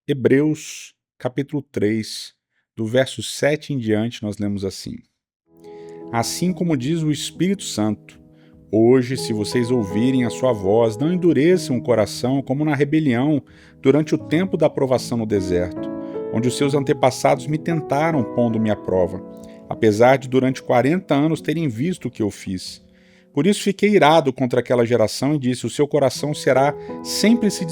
Hebreus, capítulo 3, do verso 7 em diante, nós lemos assim: Assim como diz o Espírito Santo, hoje, se vocês ouvirem a sua voz, não endureçam o coração como na rebelião durante o tempo da provação no deserto, onde os seus antepassados me tentaram pondo-me à prova, apesar de durante 40 anos terem visto o que eu fiz. Por isso fiquei irado contra aquela geração e disse: o seu coração estará sempre se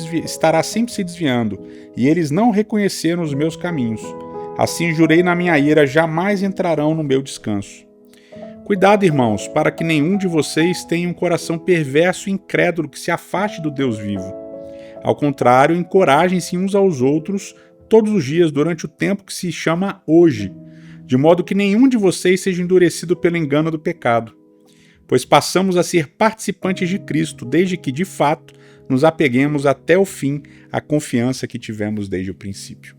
desviando, e eles não reconheceram os meus caminhos. Assim jurei na minha ira: jamais entrarão no meu descanso. Cuidado, irmãos, para que nenhum de vocês tenha um coração perverso e incrédulo que se afaste do Deus vivo. Ao contrário, encorajem-se uns aos outros todos os dias durante o tempo que se chama hoje, de modo que nenhum de vocês seja endurecido pelo engano do pecado. Pois passamos a ser participantes de Cristo, desde que, de fato, nos apeguemos até o fim à confiança que tivemos desde o princípio.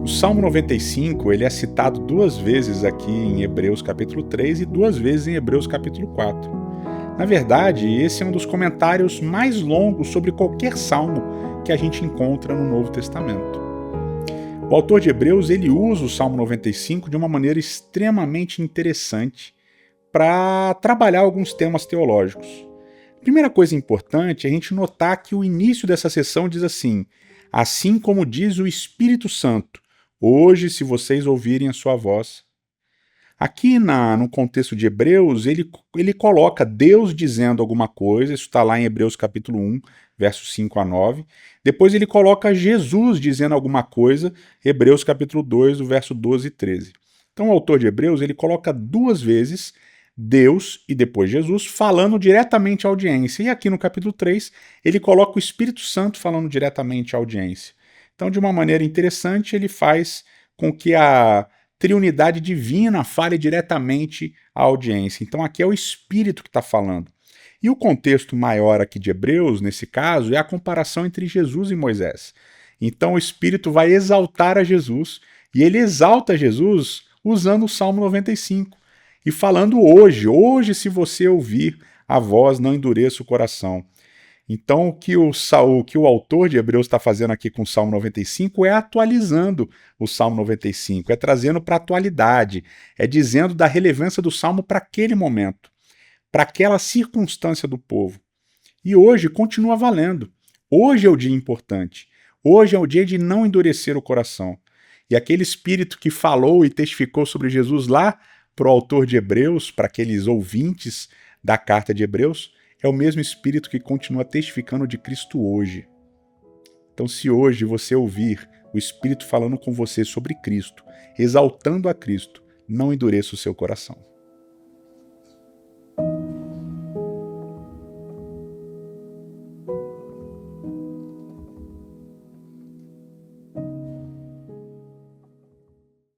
O Salmo 95 ele é citado duas vezes aqui em Hebreus capítulo 3 e duas vezes em Hebreus capítulo 4. Na verdade, esse é um dos comentários mais longos sobre qualquer salmo que a gente encontra no Novo Testamento. O autor de Hebreus ele usa o Salmo 95 de uma maneira extremamente interessante para trabalhar alguns temas teológicos. A primeira coisa importante é a gente notar que o início dessa sessão diz assim: assim como diz o Espírito Santo, hoje, se vocês ouvirem a sua voz. Aqui no contexto de Hebreus, ele coloca Deus dizendo alguma coisa, isso está lá em Hebreus capítulo 1, versos 5 a 9. Depois ele coloca Jesus dizendo alguma coisa, Hebreus capítulo 2, do verso 12 e 13. Então o autor de Hebreus ele coloca duas vezes Deus e depois Jesus falando diretamente à audiência. E aqui no capítulo 3 ele coloca o Espírito Santo falando diretamente à audiência. Então de uma maneira interessante ele faz com que a triunidade divina fale diretamente à audiência. Então aqui é o Espírito que está falando. E o contexto maior aqui de Hebreus, nesse caso, é a comparação entre Jesus e Moisés. Então o Espírito vai exaltar a Jesus, e ele exalta Jesus usando o Salmo 95, e falando hoje, se você ouvir a voz, não endureça o coração. Então, o que o autor de Hebreus está fazendo aqui com o Salmo 95 é atualizando o Salmo 95, é trazendo para a atualidade, é dizendo da relevância do Salmo para aquele momento, para aquela circunstância do povo. E hoje continua valendo. Hoje é o dia importante. Hoje é o dia de não endurecer o coração. E aquele Espírito que falou e testificou sobre Jesus lá para o autor de Hebreus, para aqueles ouvintes da carta de Hebreus, é o mesmo Espírito que continua testificando de Cristo hoje. Então, se hoje você ouvir o Espírito falando com você sobre Cristo, exaltando a Cristo, não endureça o seu coração.